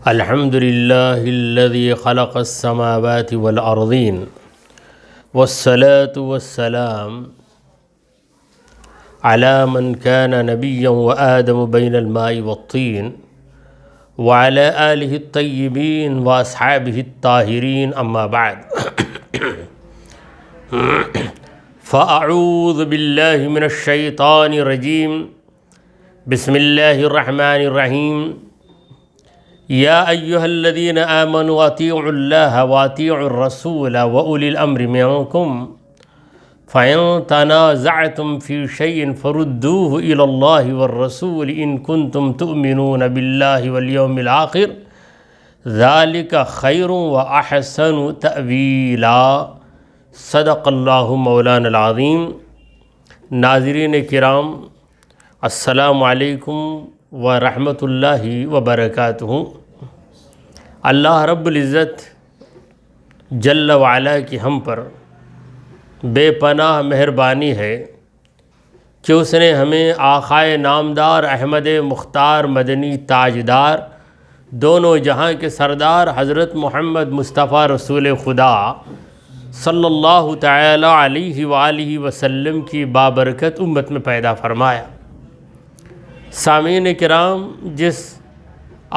الحمد لله الذي خلق السماوات والأرضين والصلاة والسلام على من كان نبيا وآدم بين الماء والطين وعلى آله الطيبين وأصحابه الطاهرين أما بعد فأعوذ بالله من الشيطان الرجيم بسم الله الرحمن الرحيم يا أيها الذين آمنوا أطيعوا الله وأطيعوا الرسول وأولي الأمر منكم فإن تنازعتم في شيء فردوه إلى الله والرسول إن كنتم تؤمنون بالله واليوم الآخر ذلك خير وأحسن تأويلا صدق اللہ مولانا العظیم۔ ناظرین کرام، السلام علیکم ورحمۃ اللہ وبرکاتہ۔ اللہ رب العزت جل وعلا کی ہم پر بے پناہ مہربانی ہے کہ اس نے ہمیں آقائے نامدار احمد مختار مدنی تاجدار دونوں جہاں کے سردار حضرت محمد مصطفیٰ رسول خدا صلی اللہ تعالی علیہ وآلہ وسلم کی بابرکت امت میں پیدا فرمایا۔ سامعین کرام، جس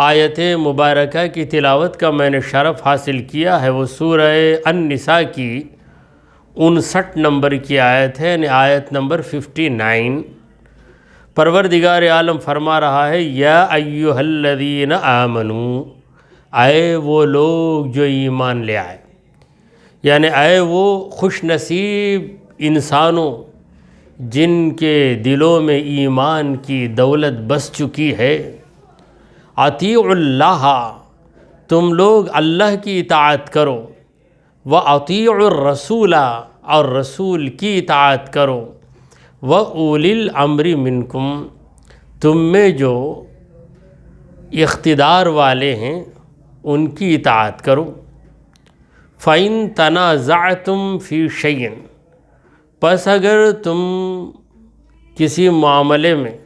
آیت مبارکہ کی تلاوت کا میں نے شرف حاصل کیا ہے وہ سورہ النساء کی 59 نمبر کی آیت ہے، یعنی آیت نمبر 59۔ پروردگار عالم فرما رہا ہے یا ایھا الذین آمنو، اے وہ لوگ جو ایمان لے آئے، یعنی اے وہ خوش نصیب انسانوں جن کے دلوں میں ایمان کی دولت بس چکی ہے، اطیعوا اللہ، تم لوگ اللہ کی اطاعت کرو، واطیعوا الرسول، اور رسول کی اطاعت کرو، واولی الامر منکم، تم میں جو اقتدار والے ہیں ان کی اطاعت کرو۔ فَإِن تَنَازَعْتُمْ فِي شَيْءٍ، پس اگر تم کسی معاملے میں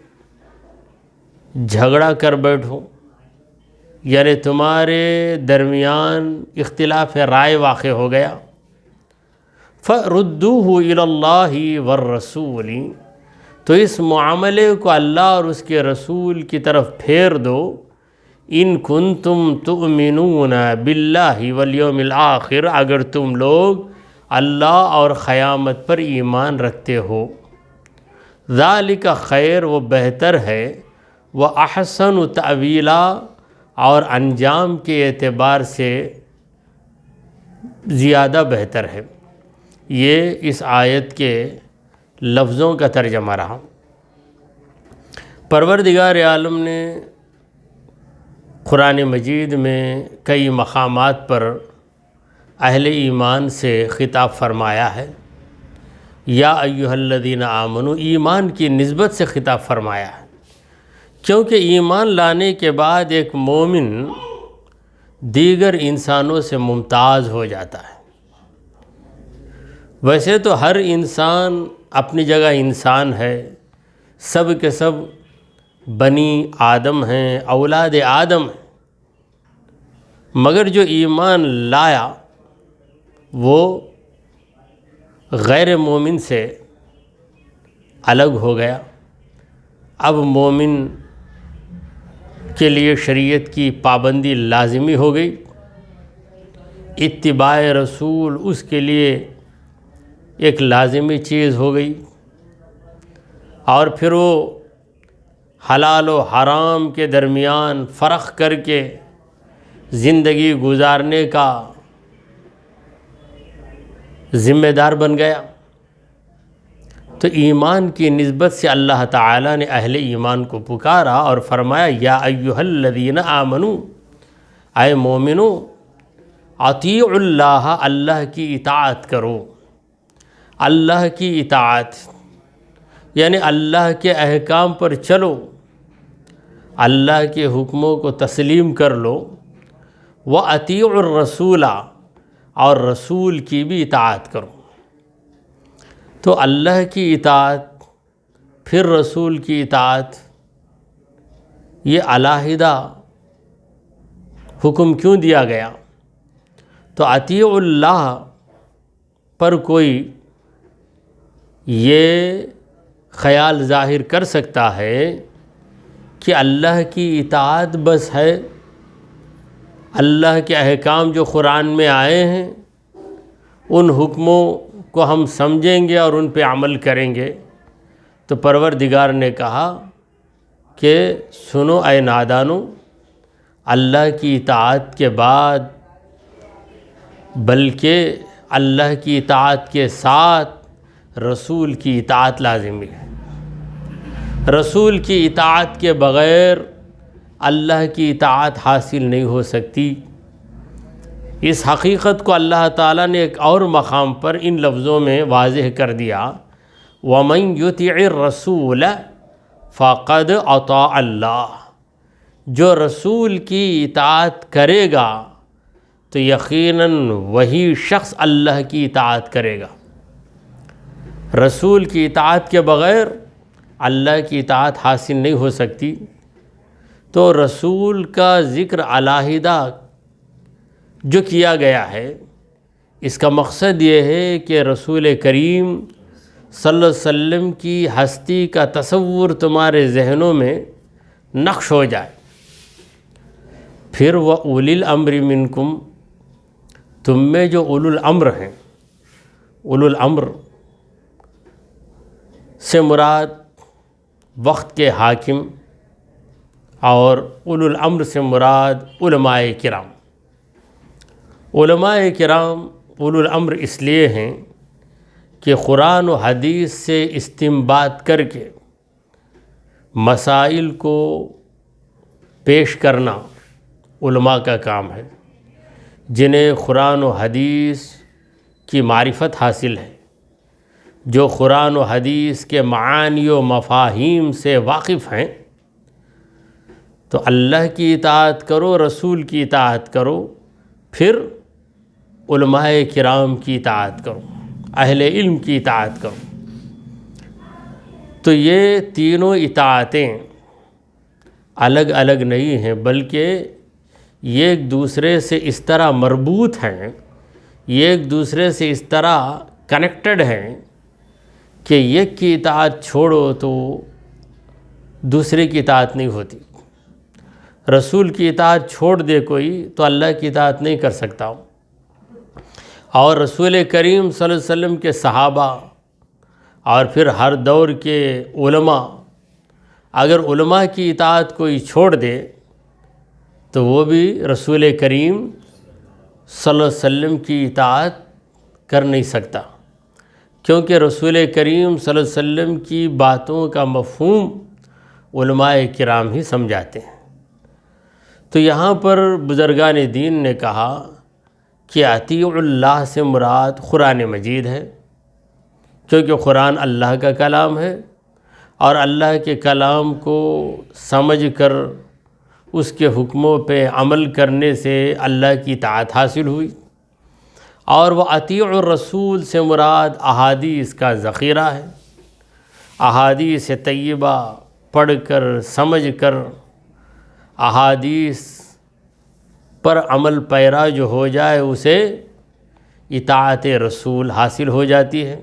جھگڑا کر بیٹھو، یعنی تمہارے درمیان اختلاف رائے واقع ہو گیا، فَرُدُّوهُ إِلَى اللَّهِ وَالرَّسُولِ، تو اس معاملے کو اللہ اور اس کے رسول کی طرف پھیر دو۔ ان کنتم تؤمنون باللہ والیوم الآخر، اگر تم لوگ اللہ اور قیامت پر ایمان رکھتے ہو۔ ذالک خیر، وہ بہتر ہے، وَأَحْسَنُ تأویلا، اور انجام کے اعتبار سے زیادہ بہتر ہے۔ یہ اس آیت کے لفظوں کا ترجمہ رہا۔ پروردگار عالم نے قرآن مجید میں کئی مقامات پر اہل ایمان سے خطاب فرمایا ہے۔ یا ایھا الذین آمنو، ایمان کی نسبت سے خطاب فرمایا ہے، کیونکہ ایمان لانے کے بعد ایک مومن دیگر انسانوں سے ممتاز ہو جاتا ہے۔ ویسے تو ہر انسان اپنی جگہ انسان ہے، سب کے سب بنی آدم ہیں، اولاد آدم ہیں، مگر جو ایمان لایا وہ غیر مومن سے الگ ہو گیا۔ اب مومن کے لیے شریعت کی پابندی لازمی ہو گئی، اتباع رسول اس کے لیے ایک لازمی چیز ہو گئی، اور پھر وہ حلال و حرام کے درمیان فرق کر کے زندگی گزارنے کا ذمہ دار بن گیا۔ تو ایمان کی نسبت سے اللہ تعالیٰ نے اہل ایمان کو پکارا اور فرمایا یا ایھا الذین آمنو، اے مومنو، اطیعوا اللہ، اللہ کی اطاعت کرو۔ اللہ کی اطاعت یعنی اللہ کے احکام پر چلو، اللہ کے حکموں کو تسلیم کر لو، وَأَطِيعُوا الرَّسُولَ، اور رسول کی بھی اطاعت کرو۔ تو اللہ کی اطاعت پھر رسول کی اطاعت، یہ علیحدہ حکم کیوں دیا گیا؟ تو اطیع اللہ پر کوئی یہ خیال ظاہر کر سکتا ہے کہ اللہ کی اطاعت بس ہے، اللہ کے احکام جو قرآن میں آئے ہیں ان حکموں کو ہم سمجھیں گے اور ان پہ عمل کریں گے۔ تو پروردگار نے کہا کہ سنو اے نادانو، اللہ کی اطاعت کے بعد بلکہ اللہ کی اطاعت کے ساتھ رسول کی اطاعت لازمی ہے۔ رسول کی اطاعت کے بغیر اللہ کی اطاعت حاصل نہیں ہو سکتی۔ اس حقیقت کو اللہ تعالیٰ نے ایک اور مقام پر ان لفظوں میں واضح کر دیا، وَمَن يُطِعِ الرَّسُولَ فَقَدْ أَطَاعَ اللَّهَ، جو رسول کی اطاعت کرے گا تو یقیناً وہی شخص اللہ کی اطاعت کرے گا۔ رسول کی اطاعت کے بغیر اللہ کی اطاعت حاصل نہیں ہو سکتی۔ تو رسول کا ذکر علیحدہ جو کیا گیا ہے، اس کا مقصد یہ ہے کہ رسول کریم صلی اللہ علیہ وسلم کی ہستی کا تصور تمہارے ذہنوں میں نقش ہو جائے۔ پھر وَأُولِي الْأَمْرِ مِنْكُمْ، تم میں جو اولو الامر ہیں، اولو الامر سے مراد وقت کے حاکم، اور اولو الامر سے مراد علماء کرام۔ علماء کرام اولو الامر اس لیے ہیں کہ قرآن و حدیث سے استنباط کر کے مسائل کو پیش کرنا علماء کا کام ہے، جنہیں قرآن و حدیث کی معرفت حاصل ہے، جو قرآن و حدیث کے معانی و مفاہیم سے واقف ہیں۔ تو اللہ کی اطاعت کرو، رسول کی اطاعت کرو، پھر علماء کرام کی اطاعت کرو، اہل علم کی اطاعت کرو۔ تو یہ تینوں اطاعتیں الگ الگ نہیں ہیں، بلکہ یہ ایک دوسرے سے اس طرح مربوط ہیں، یہ ایک دوسرے سے اس طرح کنیکٹڈ ہیں کہ ایک کی اطاعت چھوڑو تو دوسرے کی اطاعت نہیں ہوتی۔ رسول کی اطاعت چھوڑ دے کوئی تو اللہ کی اطاعت نہیں کر سکتا۔ اور رسول کریم صلی اللہ علیہ وسلم کے صحابہ اور پھر ہر دور کے علماء، اگر علماء کی اطاعت کوئی چھوڑ دے تو وہ بھی رسول کریم صلی اللہ علیہ وسلم کی اطاعت کر نہیں سکتا، کیونکہ رسول کریم صلی اللہ علیہ وسلم کی باتوں کا مفہوم علماء کرام ہی سمجھاتے ہیں۔ تو یہاں پر بزرگان دین نے کہا کہ اطیع اللہ سے مراد قرآن مجید ہے، کیونکہ قرآن اللہ کا کلام ہے، اور اللہ کے کلام کو سمجھ کر اس کے حکموں پہ عمل کرنے سے اللہ کی اطاعت حاصل ہوئی۔ اور وہ اطیع الرسول سے مراد احادیث کا ذخیرہ ہے، احادیث طیبہ پڑھ کر سمجھ کر احادیث پر عمل پیرا جو ہو جائے اسے اطاعت رسول حاصل ہو جاتی ہے۔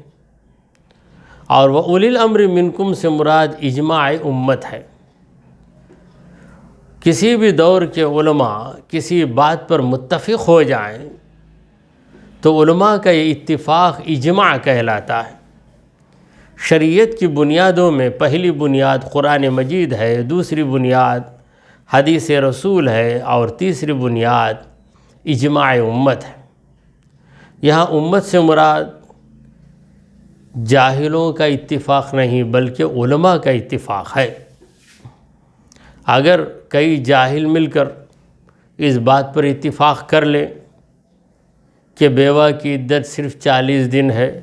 اور وہ اولی الامر منکم سے مراد اجماع امت ہے۔ کسی بھی دور کے علماء کسی بات پر متفق ہو جائیں تو علماء کا یہ اتفاق اجماع کہلاتا ہے۔ شریعت کی بنیادوں میں پہلی بنیاد قرآن مجید ہے، دوسری بنیاد حدیث رسول ہے، اور تیسری بنیاد اجماع امت ہے۔ یہاں امت سے مراد جاہلوں کا اتفاق نہیں بلکہ علماء کا اتفاق ہے۔ اگر کئی جاہل مل کر اس بات پر اتفاق کر لیں کہ بیوہ کی عدت صرف 40 دن ہے،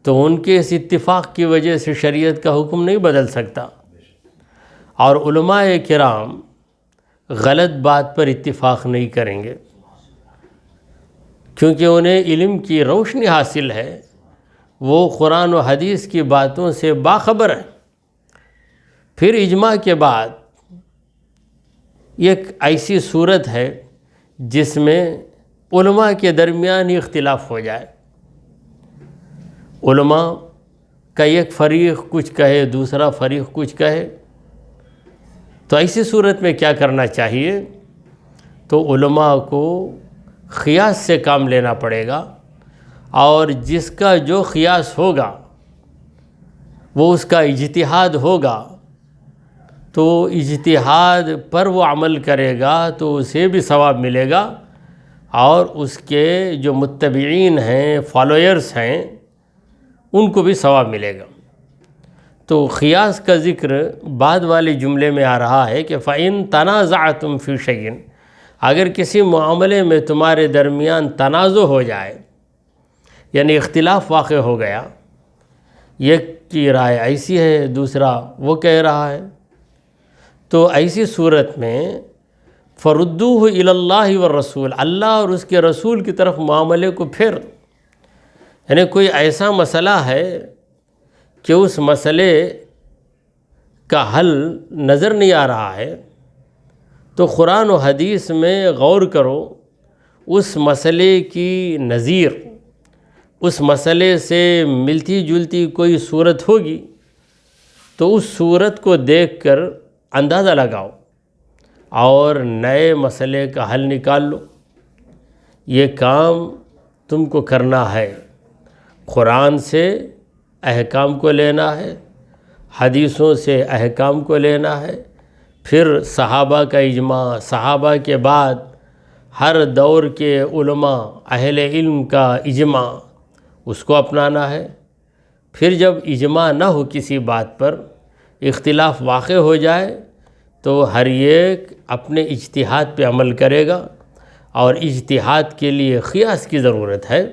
تو ان کے اس اتفاق کی وجہ سے شریعت کا حکم نہیں بدل سکتا۔ اور علماء کرام غلط بات پر اتفاق نہیں کریں گے، کیونکہ انہیں علم کی روشنی حاصل ہے، وہ قرآن و حدیث کی باتوں سے باخبر ہیں۔ پھر اجماع کے بعد ایک ایسی صورت ہے جس میں علماء کے درمیان ہی اختلاف ہو جائے، علماء کا ایک فریق کچھ کہے، دوسرا فریق کچھ کہے، تو ایسی صورت میں کیا کرنا چاہیے؟ تو علماء کو قیاس سے کام لینا پڑے گا، اور جس کا جو قیاس ہوگا وہ اس کا اجتہاد ہوگا، تو اجتہاد پر وہ عمل کرے گا تو اسے بھی ثواب ملے گا، اور اس کے جو متبعین ہیں، فالوئرز ہیں، ان کو بھی ثواب ملے گا۔ تو قیاس کا ذکر بعد والے جملے میں آ رہا ہے کہ فَإِن تَنَازَعْتُمْ فِي شَيْءٍ، اگر کسی معاملے میں تمہارے درمیان تنازع ہو جائے، یعنی اختلاف واقع ہو گیا، ایک کی رائے ایسی ہے، دوسرا وہ کہہ رہا ہے، تو ایسی صورت میں فَرُدُّوهُ إِلَى اللَّهِ وَالرَّسُولِ، اللہ اور اس کے رسول کی طرف معاملے کو پھر، یعنی کوئی ایسا مسئلہ ہے کہ اس مسئلے کا حل نظر نہیں آ رہا ہے، تو قرآن و حدیث میں غور کرو، اس مسئلے کی نظیر، اس مسئلے سے ملتی جلتی کوئی صورت ہوگی تو اس صورت کو دیکھ کر اندازہ لگاؤ اور نئے مسئلے کا حل نکال لو۔ یہ کام تم کو کرنا ہے، قرآن سے احکام کو لینا ہے، حدیثوں سے احکام کو لینا ہے، پھر صحابہ کا اجماع، صحابہ کے بعد ہر دور کے علماء، اہل علم کا اجماع، اس کو اپنانا ہے۔ پھر جب اجماع نہ ہو کسی بات پر، اختلاف واقع ہو جائے، تو ہر ایک اپنے اجتہاد پہ عمل کرے گا، اور اجتہاد کے لیے قیاس کی ضرورت ہے۔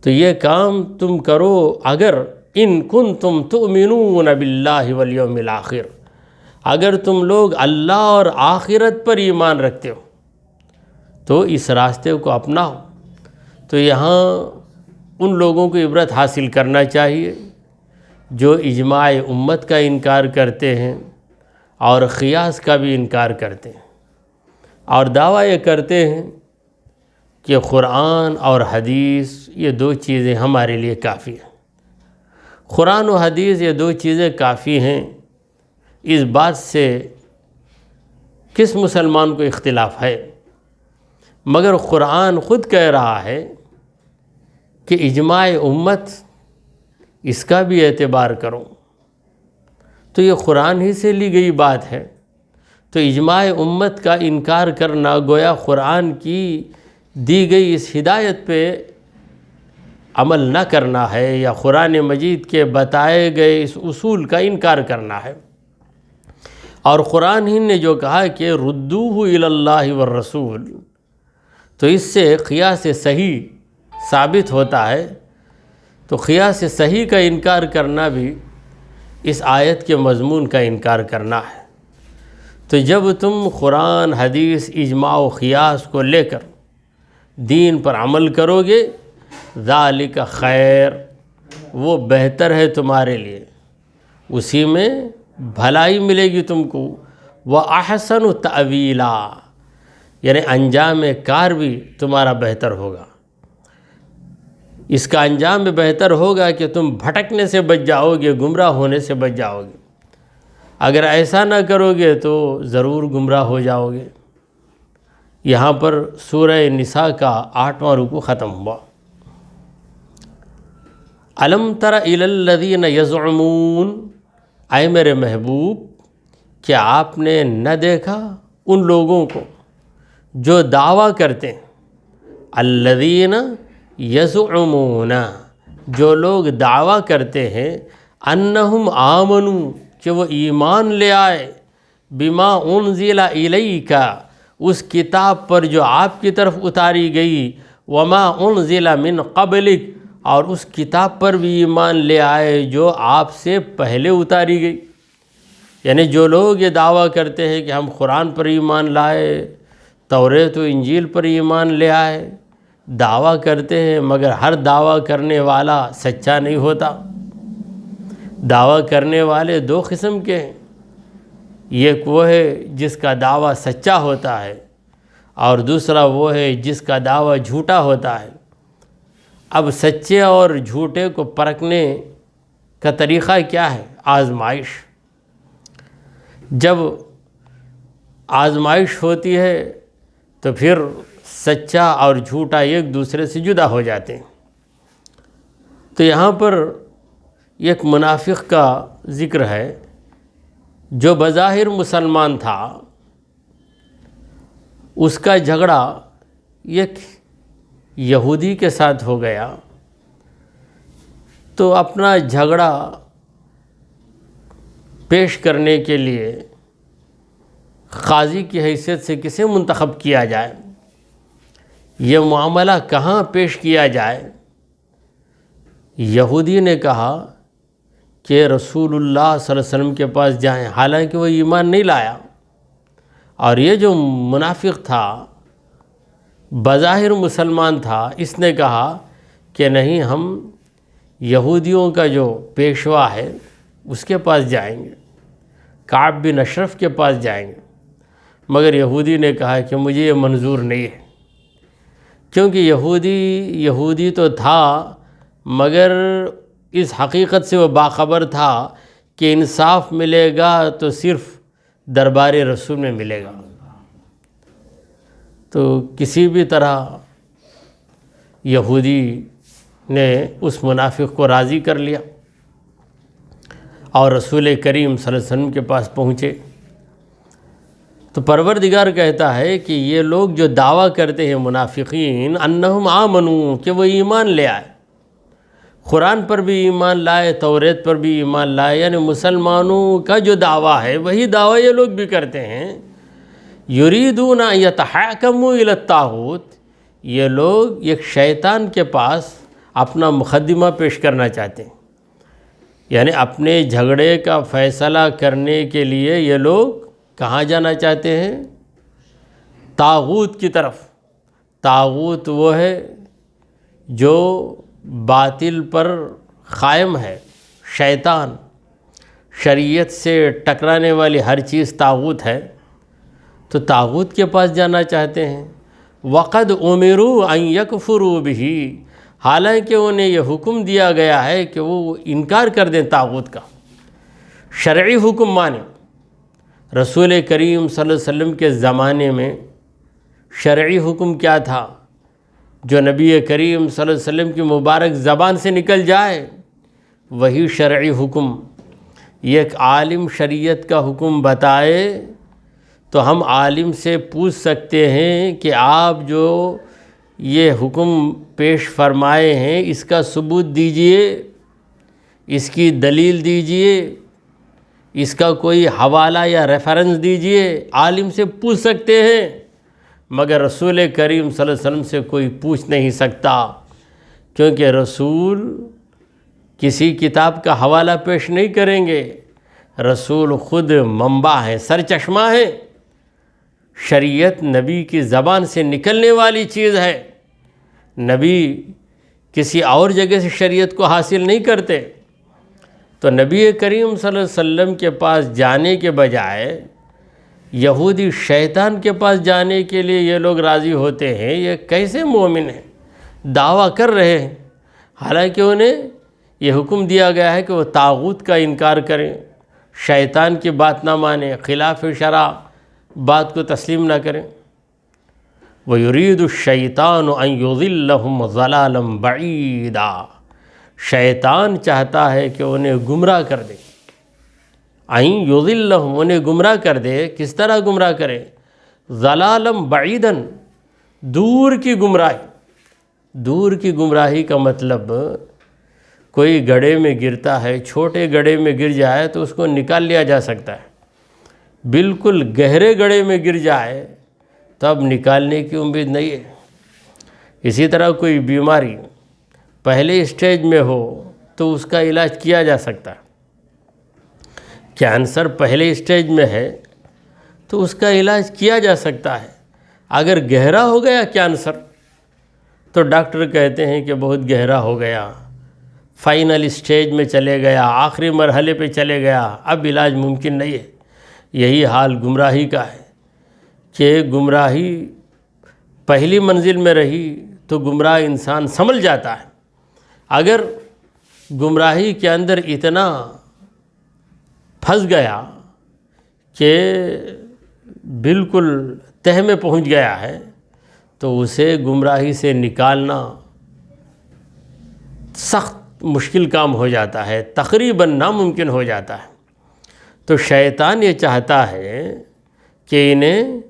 تو یہ کام تم کرو اگر ان کنتم تؤمنون باللہ والیوم الآخر، اگر تم لوگ اللہ اور آخرت پر ایمان رکھتے ہو تو اس راستے کو اپناؤ۔ تو یہاں ان لوگوں کو عبرت حاصل کرنا چاہیے جو اجماع امت کا انکار کرتے ہیں اور قیاس کا بھی انکار کرتے ہیں، اور دعویٰ یہ کرتے ہیں کہ قرآن اور حدیث یہ دو چیزیں ہمارے لیے کافی ہیں۔ قرآن و حدیث یہ دو چیزیں کافی ہیں، اس بات سے کس مسلمان کو اختلاف ہے؟ مگر قرآن خود کہہ رہا ہے کہ اجماع امت اس کا بھی اعتبار کرو، تو یہ قرآن ہی سے لی گئی بات ہے۔ تو اجماع امت کا انکار کرنا گویا قرآن کی دی گئی اس ہدایت پہ عمل نہ کرنا ہے، یا قرآن مجید کے بتائے گئے اس اصول کا انکار کرنا ہے۔ اور قرآن ہی نے جو کہا کہ ردوہ الی اللہ والرسول، تو اس سے قیاس صحیح ثابت ہوتا ہے۔ تو قیاس صحیح کا انکار کرنا بھی اس آیت کے مضمون کا انکار کرنا ہے۔ تو جب تم قرآن، حدیث، اجماع و قیاس کو لے کر دین پر عمل کرو گے، ذالک خیر، وہ بہتر ہے تمہارے لیے، اسی میں بھلائی ملے گی تم کو، وَأَحْسَنُ تَأْوِيلًا، یعنی انجام کار بھی تمہارا بہتر ہوگا۔ اس کا انجام بھی بہتر ہوگا کہ تم بھٹکنے سے بچ جاؤ گے، گمراہ ہونے سے بچ جاؤ گے۔ اگر ایسا نہ کرو گے تو ضرور گمراہ ہو جاؤ گے۔ یہاں پر سورہ نساء کا 8واں رکوع ختم ہوا۔ الم تر الی الذین یزعمون، اے میرے محبوب، کیا آپ نے نہ دیکھا ان لوگوں کو جو دعویٰ کرتے ہیں، الذین یزعمون، جو لوگ دعویٰ کرتے ہیں، انہم آمنوا، کہ وہ ایمان لے آئے، بما انزل الیک، اس کتاب پر جو آپ کی طرف اتاری گئی، وما انزل من قبلک، اور اس کتاب پر بھی ایمان لے آئے جو آپ سے پہلے اتاری گئی۔ یعنی جو لوگ یہ دعویٰ کرتے ہیں کہ ہم قرآن پر ایمان لائے، توریت و انجیل پر ایمان لے آئے، دعویٰ کرتے ہیں، مگر ہر دعویٰ کرنے والا سچا نہیں ہوتا۔ دعویٰ کرنے والے دو قسم کے ہیں، ایک وہ ہے جس کا دعویٰ سچا ہوتا ہے، اور دوسرا وہ ہے جس کا دعویٰ جھوٹا ہوتا ہے۔ اب سچے اور جھوٹے کو پرکھنے کا طریقہ کیا ہے؟ آزمائش۔ جب آزمائش ہوتی ہے تو پھر سچا اور جھوٹا ایک دوسرے سے جدا ہو جاتے ہیں۔ تو یہاں پر ایک منافق کا ذکر ہے جو بظاہر مسلمان تھا، اس کا جھگڑا ایک یہودی کے ساتھ ہو گیا، تو اپنا جھگڑا پیش کرنے کے لیے قاضی کی حیثیت سے کسے منتخب کیا جائے، یہ معاملہ کہاں پیش کیا جائے؟ یہودی نے کہا کہ رسول اللہ صلی اللہ علیہ وسلم کے پاس جائیں، حالانکہ وہ ایمان نہیں لایا، اور یہ جو منافق تھا بظاہر مسلمان تھا، اس نے کہا کہ نہیں، ہم یہودیوں کا جو پیشوا ہے اس کے پاس جائیں گے، کعب بن اشرف کے پاس جائیں گے۔ مگر یہودی نے کہا کہ مجھے یہ منظور نہیں ہے، کیونکہ یہودی تو تھا، مگر اس حقیقت سے وہ باخبر تھا کہ انصاف ملے گا تو صرف دربار رسول میں ملے گا۔ تو کسی بھی طرح یہودی نے اس منافق کو راضی کر لیا اور رسول کریم صلی اللہ علیہ وسلم کے پاس پہنچے۔ تو پروردگار کہتا ہے کہ یہ لوگ جو دعویٰ کرتے ہیں منافقین، انہم آمنو، کہ وہ ایمان لے آئے، قرآن پر بھی ایمان لائے، توریت پر بھی ایمان لائے، یعنی مسلمانوں کا جو دعویٰ ہے وہی دعویٰ یہ لوگ بھی کرتے ہیں۔ یریدون ان یتحاکموا الی الطاغوت، یہ لوگ ایک شیطان کے پاس اپنا مقدمہ پیش کرنا چاہتے ہیں، یعنی اپنے جھگڑے کا فیصلہ کرنے کے لیے یہ لوگ کہاں جانا چاہتے ہیں؟ طاغوت کی طرف۔ طاغوت وہ ہے جو باطل پر قائم ہے، شیطان، شریعت سے ٹکرانے والی ہر چیز طاغوت ہے، تو طاغوت کے پاس جانا چاہتے ہیں۔ وَقَدْ أُمِرُوا أَن يَكْفُرُوا بِهِ، حالانکہ انہیں یہ حکم دیا گیا ہے کہ وہ انکار کر دیں طاغوت کا، شرعی حکم مانیں۔ رسول کریم صلی اللہ علیہ وسلم کے زمانے میں شرعی حکم کیا تھا؟ جو نبی کریم صلی اللہ علیہ وسلم کی مبارک زبان سے نکل جائے وہی شرعی حکم۔ ایک عالم شریعت کا حکم بتائے تو ہم عالم سے پوچھ سکتے ہیں کہ آپ جو یہ حکم پیش فرمائے ہیں اس کا ثبوت دیجئے، اس کی دلیل دیجئے، اس کا کوئی حوالہ یا ریفرنس دیجئے، عالم سے پوچھ سکتے ہیں۔ مگر رسول کریم صلی اللہ علیہ وسلم سے کوئی پوچھ نہیں سکتا، کیونکہ رسول کسی کتاب کا حوالہ پیش نہیں کریں گے، رسول خود منبع ہے، سرچشمہ ہے، شریعت نبی کی زبان سے نکلنے والی چیز ہے، نبی کسی اور جگہ سے شریعت کو حاصل نہیں کرتے۔ تو نبی کریم صلی اللہ علیہ وسلم کے پاس جانے کے بجائے یہودی شیطان کے پاس جانے کے لیے یہ لوگ راضی ہوتے ہیں، یہ کیسے مومن ہیں؟ دعویٰ کر رہے ہیں، حالانکہ انہیں یہ حکم دیا گیا ہے کہ وہ طاغوت کا انکار کریں، شیطان کی بات نہ مانیں، خلاف شرع بات کو تسلیم نہ کریں۔ وَيُرِيدُ الشَّيْطَانُ أَن يُضِلَّهُمْ ضَلَالًا بَعِيدًا، شیطان چاہتا ہے کہ انہیں گمراہ کر دے، أَن يُضِلَّهُمْ، انہیں گمراہ کر دے۔ کس طرح گمراہ کرے؟ ضَلَالًا بَعِيدًا، دور کی گمراہی۔ دور کی گمراہی کا مطلب کوئی گڑھے میں گرتا ہے، چھوٹے گڑھے میں گر جائے تو اس کو نکال لیا جا سکتا ہے، بالکل گہرے گڑھے میں گر جائے تب نکالنے کی امید نہیں ہے۔ اسی طرح کوئی بیماری پہلے اسٹیج میں ہو تو اس کا علاج کیا جا سکتا ہے، کینسر پہلے اسٹیج میں ہے تو اس کا علاج کیا جا سکتا ہے۔ اگر گہرا ہو گیا کینسر تو ڈاکٹر کہتے ہیں کہ بہت گہرا ہو گیا، فائنل اسٹیج میں چلے گیا، آخری مرحلے پہ چلے گیا، اب علاج ممکن نہیں ہے۔ یہی حال گمراہی کا ہے کہ گمراہی پہلی منزل میں رہی تو گمراہ انسان سنبھل جاتا ہے، اگر گمراہی کے اندر اتنا پھنس گیا کہ بالکل تہ میں پہنچ گیا ہے تو اسے گمراہی سے نکالنا سخت مشکل کام ہو جاتا ہے، تقریباً ناممکن ہو جاتا ہے۔ تو شیطان یہ چاہتا ہے کہ انہیں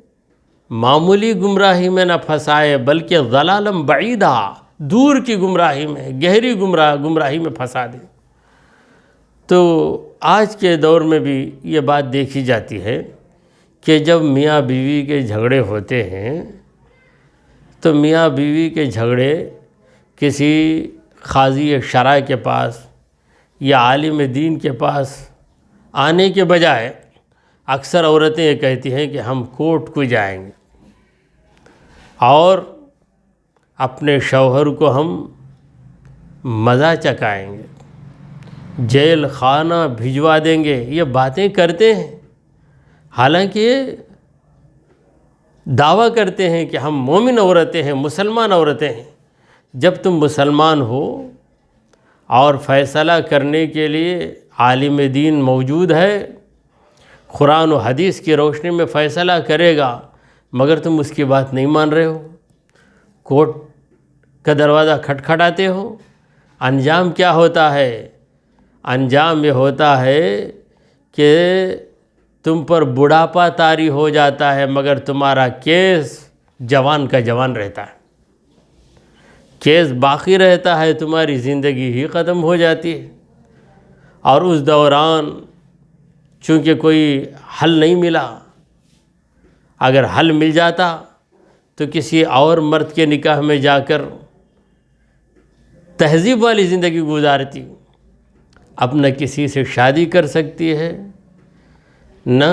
معمولی گمراہی میں نہ پھنسائے بلکہ ضلالم بعیدہ، دور کی گمراہی میں، گہری گمراہی میں پھنسا دے۔ تو آج کے دور میں بھی یہ بات دیکھی جاتی ہے کہ جب میاں بیوی کے جھگڑے ہوتے ہیں تو میاں بیوی کے جھگڑے کسی قاضی شرع کے پاس یا عالم دین کے پاس آنے کے بجائے اکثر عورتیں یہ کہتی ہیں کہ ہم کورٹ کو جائیں گے اور اپنے شوہر کو ہم مزہ چکائیں گے، جیل خانہ بھجوا دیں گے، یہ باتیں کرتے ہیں، حالانکہ دعویٰ کرتے ہیں کہ ہم مومن عورتیں ہیں، مسلمان عورتیں ہیں۔ جب تم مسلمان ہو اور فیصلہ کرنے کے لیے عالم دین موجود ہے، قرآن و حدیث کی روشنی میں فیصلہ کرے گا، مگر تم اس کی بات نہیں مان رہے ہو، کورٹ کا دروازہ کھٹکھٹاتے ہو، انجام کیا ہوتا ہے؟ انجام یہ ہوتا ہے کہ تم پر بڑھاپا طاری ہو جاتا ہے، مگر تمہارا کیس جوان کا جوان رہتا ہے، کیس باقی رہتا ہے، تمہاری زندگی ہی ختم ہو جاتی ہے۔ اور اس دوران چونکہ کوئی حل نہیں ملا، اگر حل مل جاتا تو کسی اور مرد کے نکاح میں جا کر تہذیب والی زندگی گزارتی، اب نہ کسی سے شادی کر سکتی ہے، نہ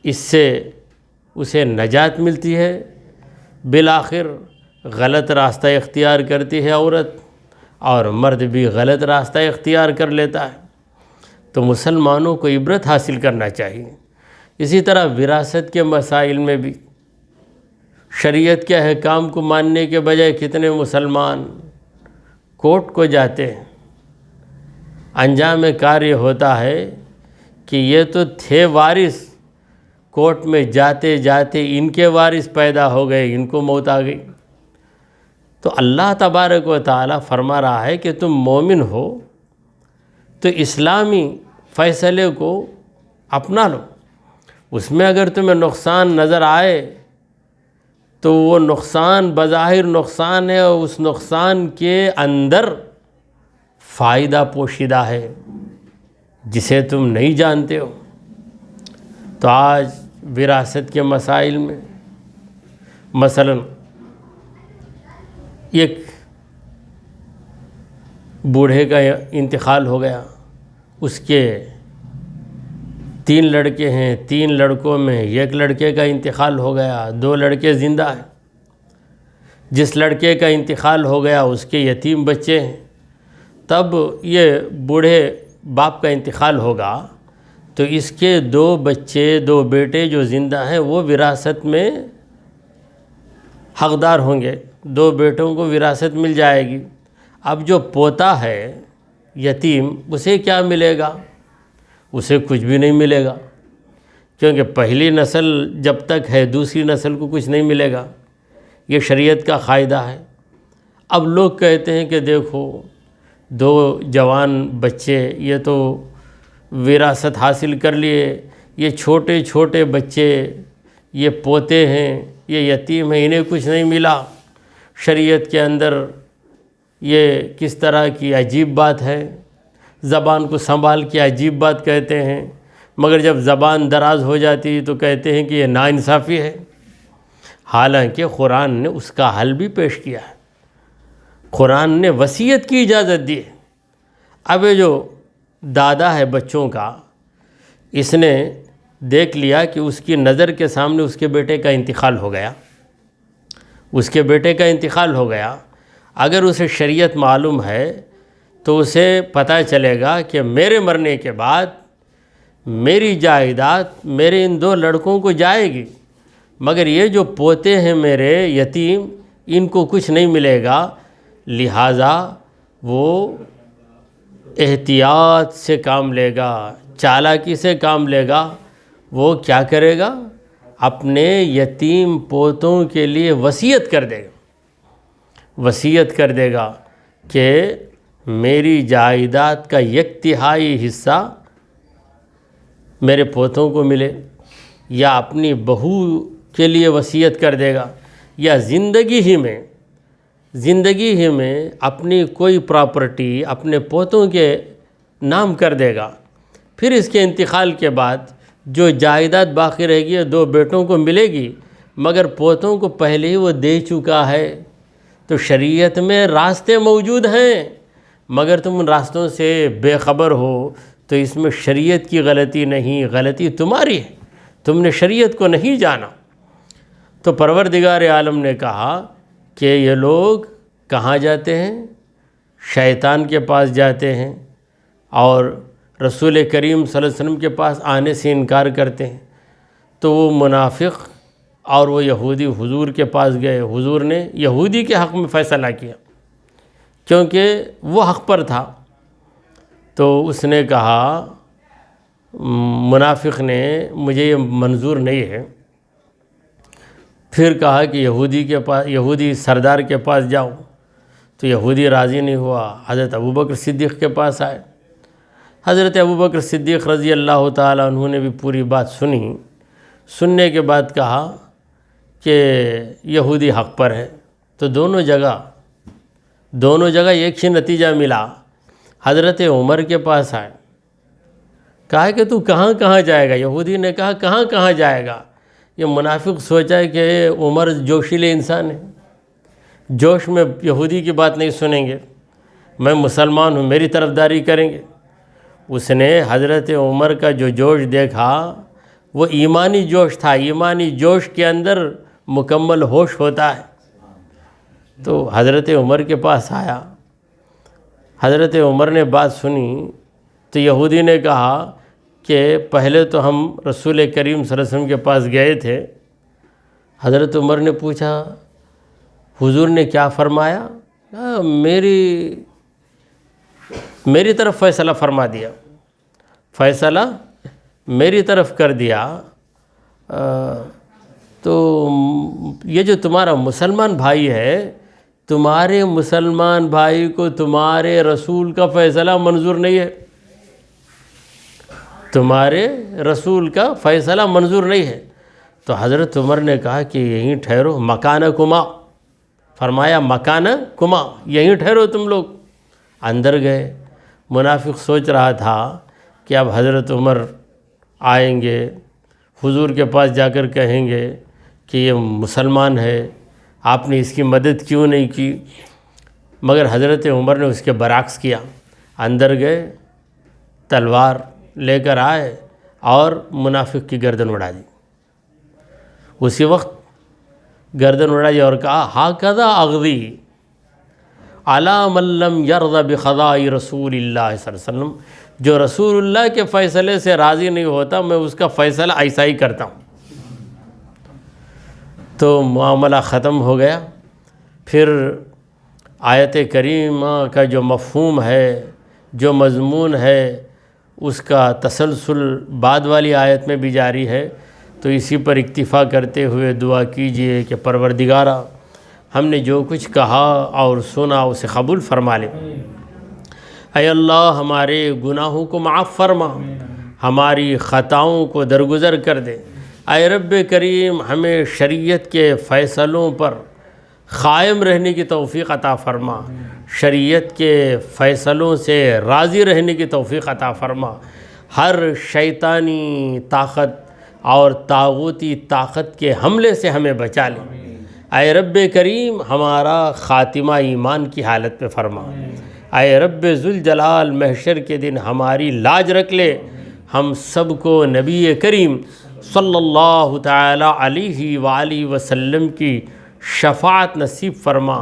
اس سے اسے نجات ملتی ہے، بالآخر غلط راستہ اختیار کرتی ہے عورت اور مرد بھی غلط راستہ اختیار کر لیتا ہے۔ تو مسلمانوں کو عبرت حاصل کرنا چاہیے۔ اسی طرح وراثت کے مسائل میں بھی شریعت کے احکام کو ماننے کے بجائے کتنے مسلمان کورٹ کو جاتے ہیں، انجام کار یہ ہوتا ہے کہ یہ تو تھے وارث، کورٹ میں جاتے جاتے ان کے وارث پیدا ہو گئے، ان کو موت آ گئی۔ تو اللہ تبارک و تعالیٰ فرما رہا ہے کہ تم مومن ہو تو اسلامی فیصلے کو اپنا لو، اس میں اگر تمہیں نقصان نظر آئے تو وہ نقصان بظاہر نقصان ہے اور اس نقصان کے اندر فائدہ پوشیدہ ہے جسے تم نہیں جانتے ہو۔ تو آج وراثت کے مسائل میں مثلاً ایک بوڑھے کا انتقال ہو گیا، اس کے 3 لڑکے ہیں، 3 لڑکوں میں ایک لڑکے کا انتقال ہو گیا، 2 لڑکے زندہ ہیں۔ جس لڑکے کا انتقال ہو گیا اس کے یتیم بچے ہیں، تب یہ بوڑھے باپ کا انتقال ہوگا تو اس کے 2 بچے 2 بیٹے جو زندہ ہیں وہ وراثت میں حقدار ہوں گے، 2 بیٹوں کو وراثت مل جائے گی۔ اب جو پوتا ہے یتیم اسے کیا ملے گا؟ اسے کچھ بھی نہیں ملے گا، کیونکہ پہلی نسل جب تک ہے دوسری نسل کو کچھ نہیں ملے گا، یہ شریعت کا قاعدہ ہے۔ اب لوگ کہتے ہیں کہ دیکھو 2 جوان بچے یہ تو وراثت حاصل کر لیے، یہ چھوٹے چھوٹے بچے یہ پوتے ہیں، یہ یتیم ہیں، انہیں کچھ نہیں ملا۔ شریعت کے اندر یہ کس طرح کی عجیب بات ہے، زبان کو سنبھال کے عجیب بات کہتے ہیں، مگر جب زبان دراز ہو جاتی تو کہتے ہیں کہ یہ ناانصافی ہے۔ حالانکہ قرآن نے اس کا حل بھی پیش کیا ہے، قرآن نے وصیت کی اجازت دی ہے۔ اب یہ جو دادا ہے بچوں کا، اس نے دیکھ لیا کہ اس کی نظر کے سامنے اس کے بیٹے کا انتقال ہو گیا، اس کے بیٹے کا انتقال ہو گیا، اگر اسے شریعت معلوم ہے تو اسے پتہ چلے گا کہ میرے مرنے کے بعد میری جائیداد میرے ان 2 لڑکوں کو جائے گی، مگر یہ جو پوتے ہیں میرے یتیم، ان کو کچھ نہیں ملے گا، لہٰذا وہ احتیاط سے کام لے گا، چالاکی سے کام لے گا۔ وہ کیا کرے گا؟ اپنے یتیم پوتوں کے لیے وصیت کر دے گا، وصیت کر دے گا کہ میری جائیداد کا 1/3 حصہ میرے پوتوں کو ملے، یا اپنی بہو کے لیے وصیت کر دے گا، یا زندگی ہی میں اپنی کوئی پراپرٹی اپنے پوتوں کے نام کر دے گا۔ پھر اس کے انتقال کے بعد جو جائیداد باقی رہے گی 2 بیٹوں کو ملے گی، مگر پوتوں کو پہلے ہی وہ دے چکا ہے۔ تو شریعت میں راستے موجود ہیں، مگر تم ان راستوں سے بے خبر ہو، تو اس میں شریعت کی غلطی نہیں، غلطی تمہاری ہے، تم نے شریعت کو نہیں جانا۔ تو پروردگار عالم نے کہا کہ یہ لوگ کہاں جاتے ہیں؟ شیطان کے پاس جاتے ہیں، اور رسول کریم صلی اللہ علیہ وسلم کے پاس آنے سے انکار کرتے ہیں۔ تو وہ منافق اور وہ یہودی حضور کے پاس گئے، حضور نے یہودی کے حق میں فیصلہ کیا کیونکہ وہ حق پر تھا۔ تو اس نے کہا، منافق نے، مجھے یہ منظور نہیں ہے۔ پھر کہا کہ یہودی سردار کے پاس جاؤ، تو یہودی راضی نہیں ہوا، حضرت ابوبکر صدیق کے پاس آئے۔ حضرت ابوبکر صدیق رضی اللہ تعالیٰ عنہ نے بھی پوری بات سنی، سننے کے بعد کہا کہ یہودی حق پر ہے۔ تو دونوں جگہ ایک ہی نتیجہ ملا۔ حضرت عمر کے پاس آئے، کہا کہ تو کہاں جائے گا؟ یہودی نے کہا کہاں جائے گا؟ یہ منافق سوچا ہے کہ عمر جوشیلے انسان ہے، جوش میں یہودی کی بات نہیں سنیں گے، میں مسلمان ہوں، میری طرفداری کریں گے۔ اس نے حضرت عمر کا جو جوش دیکھا وہ ایمانی جوش تھا، ایمانی جوش کے اندر مکمل ہوش ہوتا ہے۔ تو حضرت عمر کے پاس آیا، حضرت عمر نے بات سنی، تو یہودی نے کہا کہ پہلے تو ہم رسول کریم صلی اللہ علیہ وسلم کے پاس گئے تھے۔ حضرت عمر نے پوچھا حضور نے کیا فرمایا؟ میری طرف فیصلہ فرما دیا، فیصلہ میری طرف کر دیا۔ تو یہ جو تمہارا مسلمان بھائی ہے، تمہارے مسلمان بھائی کو تمہارے رسول کا فیصلہ منظور نہیں ہے، تمہارے رسول کا فیصلہ منظور نہیں ہے۔ تو حضرت عمر نے کہا کہ یہیں ٹھہرو، مکانکما، فرمایا مکانکما، یہیں ٹھہرو تم لوگ۔ اندر گئے۔ منافق سوچ رہا تھا کہ اب حضرت عمر آئیں گے، حضور کے پاس جا کر کہیں گے کہ یہ مسلمان ہے، آپ نے اس کی مدد کیوں نہیں کی؟ مگر حضرت عمر نے اس کے برعکس کیا۔ اندر گئے، تلوار لے کر آئے اور منافق کی گردن اڑا دی۔ اسی وقت گردن اڑا دی اور کہا ہاکذا اغضی علی من لم یرض بقضاء رسول اللہ صلی اللہ علیہ وسلم، جو رسول اللہ کے فیصلے سے راضی نہیں ہوتا میں اس کا فیصلہ ایسا ہی کرتا ہوں۔ تو معاملہ ختم ہو گیا۔ پھر آیت کریمہ کا جو مفہوم ہے، جو مضمون ہے، اس کا تسلسل بعد والی آیت میں بھی جاری ہے۔ تو اسی پر اکتفا کرتے ہوئے دعا کیجئے کہ پروردگارا، ہم نے جو کچھ کہا اور سنا اسے قبول فرما لے۔ اے اللہ، ہمارے گناہوں کو معاف فرما، ہماری خطاؤں کو درگزر کر دے۔ اے رب کریم، ہمیں شریعت کے فیصلوں پر قائم رہنے کی توفیق عطا فرما، شریعت کے فیصلوں سے راضی رہنے کی توفیق عطا فرما، ہر شیطانی طاقت اور طاغوتی طاقت کے حملے سے ہمیں بچا لے۔ اے رب کریم، ہمارا خاتمہ ایمان کی حالت میں فرما۔ اے رب ذوالجلال، محشر کے دن ہماری لاج رکھ لے، ہم سب کو نبی کریم صلی اللہ تعالی علیہ وآلہ وسلم کی شفاعت نصیب فرما،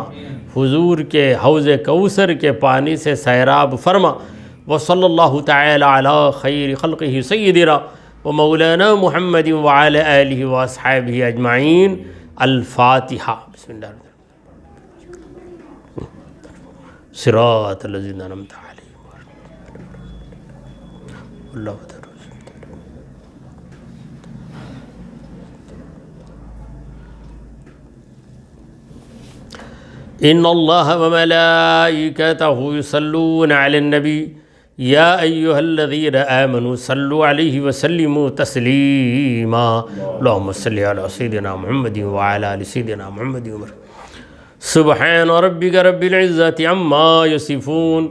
حضور کے حوض کوثر کے پانی سے سیراب فرما۔ وصلی اللہ تعالی علی خیر خلقہ سیدنا ومولانا محمد وعلى آله وأصحابه أجمعين. الفاتحة. بسم الله الرحمن الرحيم. صراط الذين أنعمت عليهم الله تعالى. إن الله وملائكته يصلون على النبي يا أيها الذين آمنوا صلوا عليه وسلموا تسليما. اللهم صل على سيدنا محمد وعلى آل سيدنا محمد. سبحان ربك رب العزة عما يصفون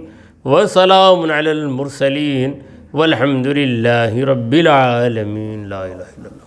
وسلام على المرسلين والحمد لله رب العالمين. لا إله إلا الله.